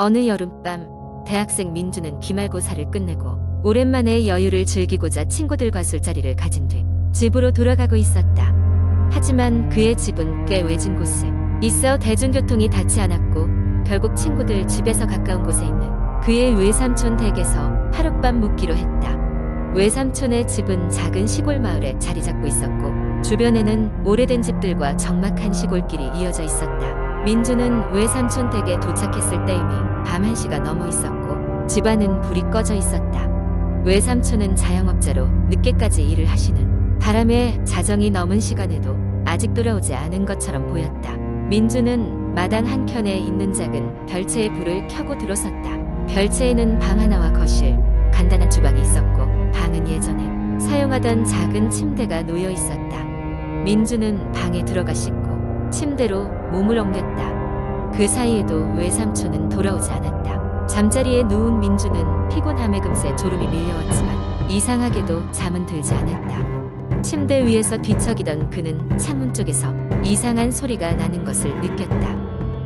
어느 여름밤 대학생 민주는 기말고사를 끝내고 오랜만에 여유를 즐기고자 친구들과 술자리를 가진 뒤 집으로 돌아가고 있었다. 하지만 그의 집은 꽤 외진 곳에 있어 대중교통이 닿지 않았고 결국 친구들 집에서 가까운 곳에 있는 그의 외삼촌 댁에서 하룻밤 묵기로 했다. 외삼촌의 집은 작은 시골 마을에 자리 잡고 있었고 주변에는 오래된 집들과 적막한 시골길이 이어져 있었다. 민주는 외삼촌 댁에 도착했을 때 이미 밤 1시가 넘어 있었고 집안은 불이 꺼져 있었다. 외삼촌은 자영업자로 늦게까지 일을 하시는 바람에 자정이 넘은 시간에도 아직 돌아오지 않은 것처럼 보였다. 민주는 마당 한켠에 있는 작은 별채에 불을 켜고 들어섰다. 별채에는 방 하나와 거실, 간단한 주방이 있었고 방은 예전에 사용하던 작은 침대가 놓여 있었다. 민주는 방에 들어가 씻고 침대로 몸을 옮겼다. 그 사이에도 외삼촌은 돌아오지 않았다. 잠자리에 누운 민주는 피곤함에 금세 졸음이 밀려왔지만 이상하게도 잠은 들지 않았다. 침대 위에서 뒤척이던 그는 창문 쪽에서 이상한 소리가 나는 것을 느꼈다.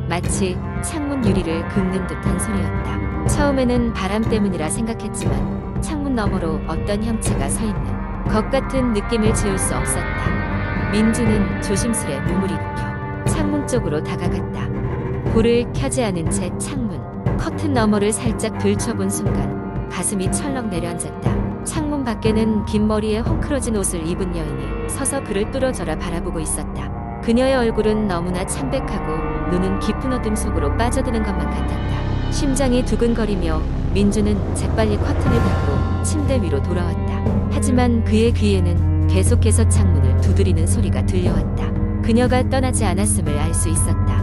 마치 창문 유리를 긁는 듯한 소리였다. 처음에는 바람 때문이라 생각했지만 창문 너머로 어떤 형체가 서 있는 것 같은 느낌을 지울 수 없었다. 민주는 조심스레 몸을 일으켜 창문 쪽으로 다가갔다. 불을 켜지 않은 채 창문 커튼 너머를 살짝 들춰본 순간 가슴이 철렁 내려앉았다. 창문 밖에는 긴 머리에 헝클어진 옷을 입은 여인이 서서 그를 뚫어져라 바라보고 있었다. 그녀의 얼굴은 너무나 참백하고 눈은 깊은 어둠 속으로 빠져드는 것만 같았다. 심장이 두근거리며 민주는 재빨리 커튼을 닫고 침대 위로 돌아왔다. 하지만 그의 귀에는 계속해서 창문을 두드리는 소리가 들려왔다. 그녀가 떠나지 않았음을 알 수 있었다.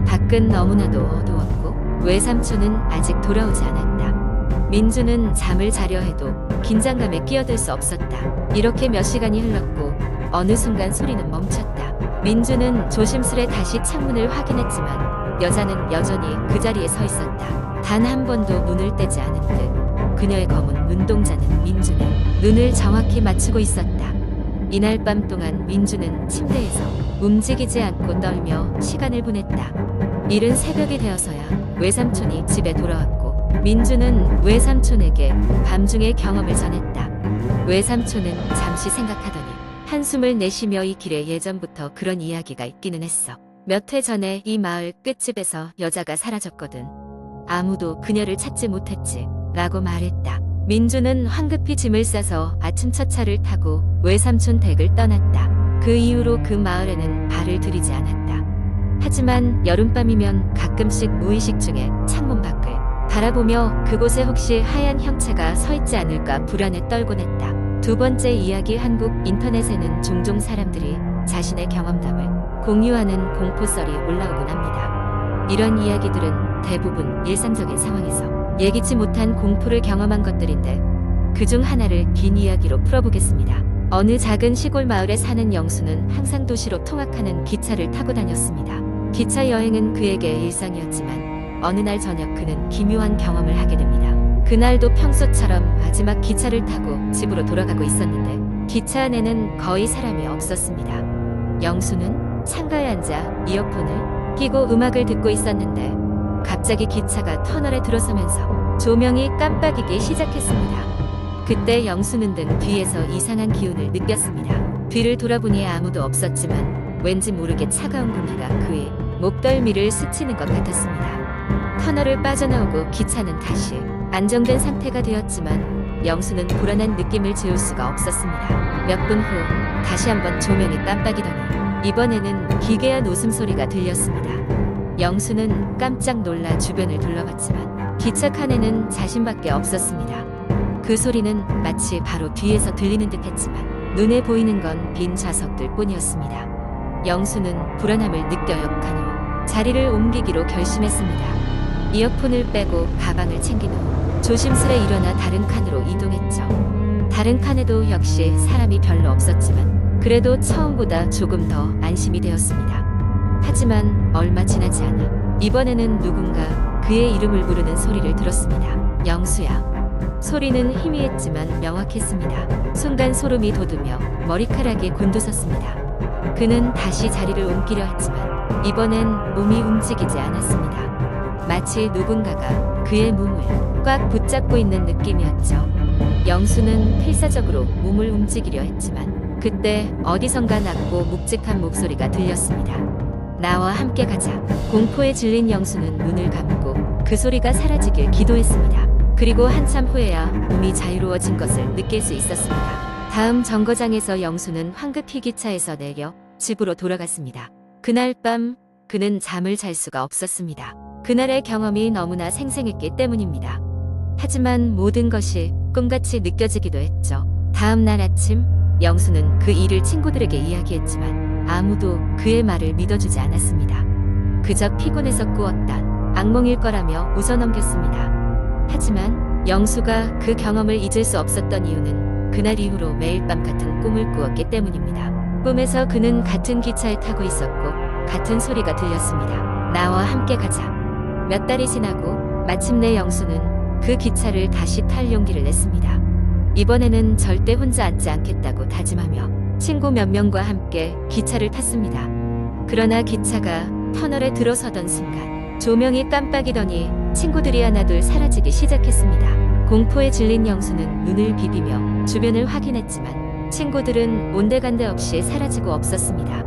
밖은 너무나도 어두웠고 외삼촌은 아직 돌아오지 않았다. 민주는 잠을 자려 해도 긴장감에 끼어들 수 없었다. 이렇게 몇 시간이 흘렀고 어느 순간 소리는 멈췄다. 민주는 조심스레 다시 창문을 확인했지만 여자는 여전히 그 자리에 서 있었다. 단 한 번도 눈을 떼지 않은 듯 그녀의 검은 눈동자는 민주는 눈을 정확히 맞추고 있었다. 이날 밤 동안 민주는 침대에서 움직이지 않고 떨며 시간을 보냈다. 이른 새벽이 되어서야 외삼촌이 집에 돌아왔고 민주는 외삼촌에게 밤중의 경험을 전했다. 외삼촌은 잠시 생각하더니 한숨을 내쉬며 이 길에 예전부터 그런 이야기가 있기는 했어. 몇 해 전에 이 마을 끝집에서 여자가 사라졌거든. 아무도 그녀를 찾지 못했지 라고 말했다. 민주는 황급히 짐을 싸서 아침 첫 차를 타고 외삼촌 댁을 떠났다. 그 이후로 그 마을에는 발을 들이지 않았다. 하지만 여름밤이면 가끔씩 무의식 중에 창문 밖을 바라보며 그곳에 혹시 하얀 형체가 서 있지 않을까 불안에 떨곤 했다. 두 번째 이야기. 한국 인터넷에는 종종 사람들이 자신의 경험담을 공유하는 공포썰이 올라오곤 합니다. 이런 이야기들은 대부분 일상적인 상황에서 예기치 못한 공포를 경험한 것들인데 그중 하나를 긴 이야기로 풀어보겠습니다. 어느 작은 시골 마을에 사는 영수는 항상 도시로 통학하는 기차를 타고 다녔습니다. 기차 여행은 그에게 일상이었지만 어느 날 저녁 그는 기묘한 경험을 하게 됩니다. 그날도 평소처럼 마지막 기차를 타고 집으로 돌아가고 있었는데 기차 안에는 거의 사람이 없었습니다. 영수는 창가에 앉아 이어폰을 끼고 음악을 듣고 있었는데 갑자기 기차가 터널에 들어서면서 조명이 깜빡이기 시작했습니다. 그때 영수는 등 뒤에서 이상한 기운을 느꼈습니다. 뒤를 돌아보니 아무도 없었지만 왠지 모르게 차가운 공기가 그의 목덜미를 스치는 것 같았습니다. 터널을 빠져나오고 기차는 다시 안정된 상태가 되었지만 영수는 불안한 느낌을 지울 수가 없었습니다. 몇 분 후 다시 한번 조명이 깜빡이더니 이번에는 기괴한 웃음소리가 들렸습니다. 영수는 깜짝 놀라 주변을 둘러봤지만 기차 칸에는 자신밖에 없었습니다. 그 소리는 마치 바로 뒤에서 들리는 듯 했지만 눈에 보이는 건 빈 좌석들 뿐이었습니다. 영수는 불안함을 느껴 역한 후 자리를 옮기기로 결심했습니다. 이어폰을 빼고 가방을 챙긴 후 조심스레 일어나 다른 칸으로 이동했죠. 다른 칸에도 역시 사람이 별로 없었지만 그래도 처음보다 조금 더 안심이 되었습니다. 하지만 얼마 지나지 않아 이번에는 누군가 그의 이름을 부르는 소리를 들었습니다. 영수야. 소리는 희미했지만 명확했습니다. 순간 소름이 돋으며 머리카락이 곤두섰습니다. 그는 다시 자리를 옮기려 했지만 이번엔 몸이 움직이지 않았습니다. 마치 누군가가 그의 몸을 꽉 붙잡고 있는 느낌이었죠. 영수는 필사적으로 몸을 움직이려 했지만 그때 어디선가 낮고 묵직한 목소리가 들렸습니다. 나와 함께 가자. 공포에 질린 영수는 눈을 감고 그 소리가 사라지길 기도했습니다. 그리고 한참 후에야 몸이 자유로워진 것을 느낄 수 있었습니다. 다음 정거장에서 영수는 황급히 기차에서 내려 집으로 돌아갔습니다. 그날 밤 그는 잠을 잘 수가 없었습니다. 그날의 경험이 너무나 생생했기 때문입니다. 하지만 모든 것이 꿈같이 느껴지기도 했죠. 다음 날 아침 영수는 그 일을 친구들에게 이야기했지만 아무도 그의 말을 믿어주지 않았습니다. 그저 피곤해서 꾸었던 악몽일 거라며 웃어넘겼습니다. 하지만 영수가 그 경험을 잊을 수 없었던 이유는 그날 이후로 매일 밤 같은 꿈을 꾸었기 때문입니다. 꿈에서 그는 같은 기차에 타고 있었고 같은 소리가 들렸습니다. 나와 함께 가자. 몇 달이 지나고 마침내 영수는 그 기차를 다시 탈 용기를 냈습니다. 이번에는 절대 혼자 앉지 않겠다고 다짐하며 친구 몇 명과 함께 기차를 탔습니다. 그러나 기차가 터널에 들어서던 순간 조명이 깜빡이더니 친구들이 하나둘 사라지기 시작했습니다. 공포에 질린 영수는 눈을 비비며 주변을 확인했지만 친구들은 온데간데 없이 사라지고 없었습니다.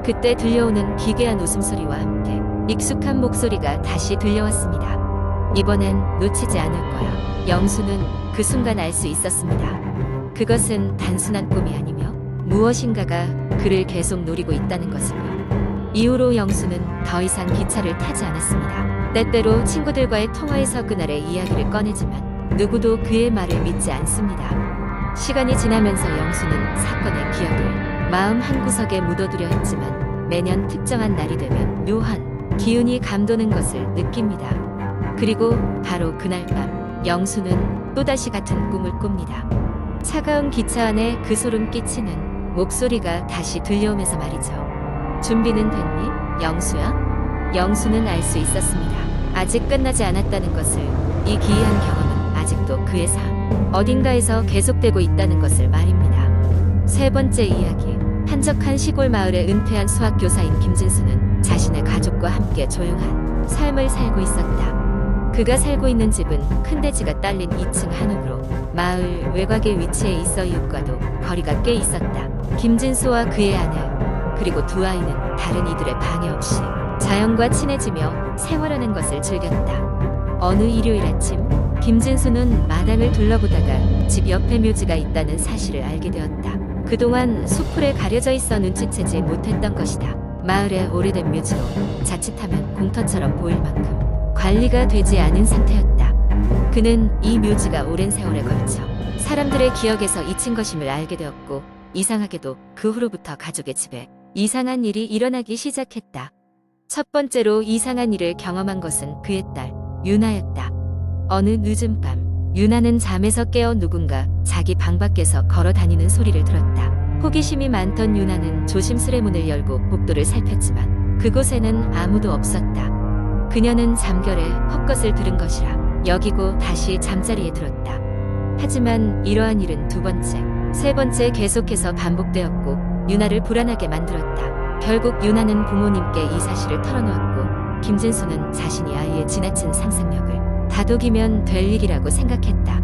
그때 들려오는 기괴한 웃음소리와 함께 익숙한 목소리가 다시 들려왔습니다. 이번엔 놓치지 않을 거야. 영수는 그 순간 알 수 있었습니다. 그것은 단순한 꿈이 아니며 무엇인가가 그를 계속 노리고 있다는 것을요. 이후로 영수는 더 이상 기차를 타지 않았습니다. 때때로 친구들과의 통화에서 그날의 이야기를 꺼내지만 누구도 그의 말을 믿지 않습니다. 시간이 지나면서 영수는 사건의 기억을 마음 한구석에 묻어두려 했지만 매년 특정한 날이 되면 묘한 기운이 감도는 것을 느낍니다. 그리고 바로 그날 밤 영수는 또다시 같은 꿈을 꿉니다. 차가운 기차 안에 그 소름 끼치는 목소리가 다시 들려오면서 말이죠. 준비는 됐니? 영수야? 영수는 알 수 있었습니다. 아직 끝나지 않았다는 것을. 이 기이한 경험은 아직도 그의 삶 어딘가에서 계속되고 있다는 것을 말입니다. 세 번째 이야기. 한적한 시골 마을의 은퇴한 수학교사인 김진수는 자신의 가족과 함께 조용한 삶을 살고 있었다. 그가 살고 있는 집은 큰 대지가 딸린 2층 한옥으로 마을 외곽에 위치해 있어 이웃과도 거리가 꽤 있었다. 김진수와 그의 아내 그리고 두 아이는 다른 이들의 방해 없이 자연과 친해지며 생활하는 것을 즐겼다. 어느 일요일 아침 김진수는 마당을 둘러보다가 집 옆에 묘지가 있다는 사실을 알게 되었다. 그동안 숲풀에 가려져 있어 눈치채지 못했던 것이다. 마을의 오래된 묘지로 자칫하면 공터처럼 보일 만큼 관리가 되지 않은 상태였다. 그는 이 묘지가 오랜 세월에 걸쳐 사람들의 기억에서 잊힌 것임을 알게 되었고 이상하게도 그 후로부터 가족의 집에 이상한 일이 일어나기 시작했다. 첫 번째로 이상한 일을 경험한 것은 그의 딸 유나였다. 어느 늦은 밤 유나는 잠에서 깨어 누군가 자기 방 밖에서 걸어 다니는 소리를 들었다. 호기심이 많던 유나는 조심스레 문을 열고 복도를 살폈지만 그곳에는 아무도 없었다. 그녀는 잠결에 헛것을 들은 것이라 여기고 다시 잠자리에 들었다. 하지만 이러한 일은 두 번째, 세 번째 계속해서 반복되었고 유나를 불안하게 만들었다. 결국 유나는 부모님께 이 사실을 털어놓았고 김진수는 자신이 아이의 지나친 상상력을 다독이면 될 일이라고 생각했다.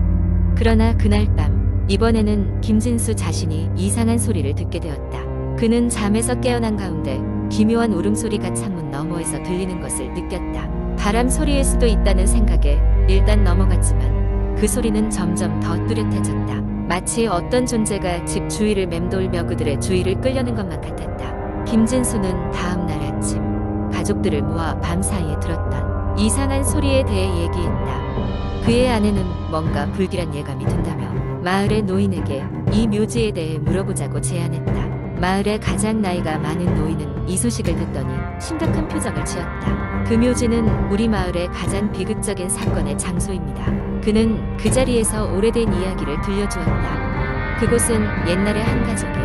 그러나 그날 밤 이번에는 김진수 자신이 이상한 소리를 듣게 되었다. 그는 잠에서 깨어난 가운데 기묘한 울음소리가 창문 너머에서 들리는 것을 느꼈다. 바람 소리일 수도 있다는 생각에 일단 넘어갔지만 그 소리는 점점 더 뚜렷해졌다. 마치 어떤 존재가 집 주위를 맴돌며 그들의 주의를 끌려는 것만 같았다. 김진수는 다음 날 아침 가족들을 모아 밤사이에 들었던 이상한 소리에 대해 얘기했다. 그의 아내는 뭔가 불길한 예감이 든다며 마을의 노인에게 이 묘지에 대해 물어보자고 제안했다. 마을의 가장 나이가 많은 노인은 이 소식을 듣더니 심각한 표정을 지었다. 그 묘지는 우리 마을의 가장 비극적인 사건의 장소입니다. 그는 그 자리에서 오래된 이야기를 들려주었다. 그곳은 옛날에 한 가족이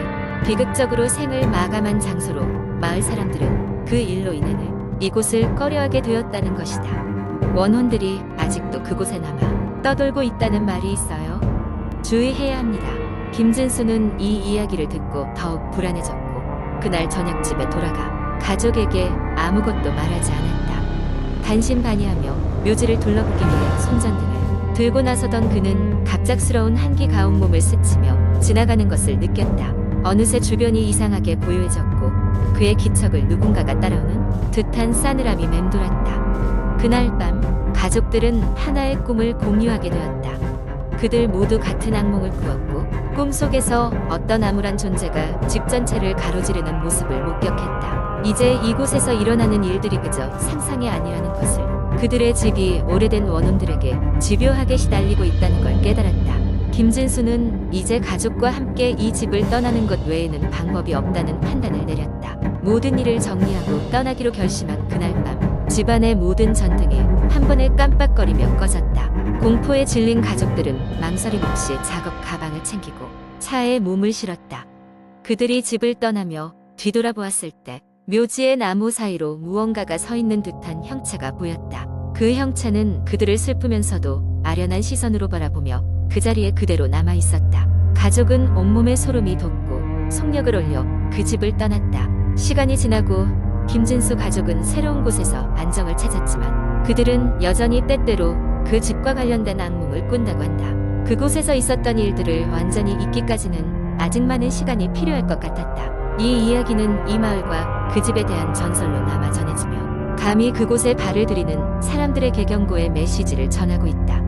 비극적으로 생을 마감한 장소로 마을 사람들은 그 일로 인해는 이곳을 꺼려하게 되었다는 것이다. 원혼들이 아직도 그곳에 남아 떠돌고 있다는 말이 있어요. 주의해야 합니다. 김진수는 이 이야기를 듣고 더욱 불안해졌고 그날 저녁 집에 돌아가 가족에게 아무것도 말하지 않았다. 반신반의하며 묘지를 둘러보기 위해 손전등을 들고 나서던 그는 갑작스러운 한기 가온 몸을 스치며 지나가는 것을 느꼈다. 어느새 주변이 이상하게 고요해졌고 그의 기척을 누군가가 따라오는 듯한 싸늘함이 맴돌았다. 그날 밤 가족들은 하나의 꿈을 공유하게 되었다. 그들 모두 같은 악몽을 꾸었고 꿈속에서 어떤 암울한 존재가 집 전체를 가로지르는 모습을 목격했다. 이제 이곳에서 일어나는 일들이 그저 상상이 아니라는 것을, 그들의 집이 오래된 원혼들에게 집요하게 시달리고 있다는 걸 깨달았다. 김진수는 이제 가족과 함께 이 집을 떠나는 것 외에는 방법이 없다는 판단을 내렸다. 모든 일을 정리하고 떠나기로 결심한 그날 밤 집안의 모든 전등이 한 번에 깜빡거리며 꺼졌다. 공포에 질린 가족들은 망설임 없이 작업 가방을 챙기고 차에 몸을 실었다. 그들이 집을 떠나며 뒤돌아보았을 때 묘지의 나무 사이로 무언가가 서 있는 듯한 형체가 보였다. 그 형체는 그들을 슬프면서도 아련한 시선으로 바라보며 그 자리에 그대로 남아 있었다. 가족은 온몸에 소름이 돋고 속력을 올려 그 집을 떠났다. 시간이 지나고 김진수 가족은 새로운 곳에서 안정을 찾았지만 그들은 여전히 때때로 그 집과 관련된 악몽을 꾼다고 한다. 그곳에서 있었던 일들을 완전히 잊기까지는 아직 많은 시간이 필요할 것 같았다. 이 이야기는 이 마을과 그 집에 대한 전설로 남아 전해지며 감히 그곳에 발을 들이는 사람들에게 경고의 메시지를 전하고 있다.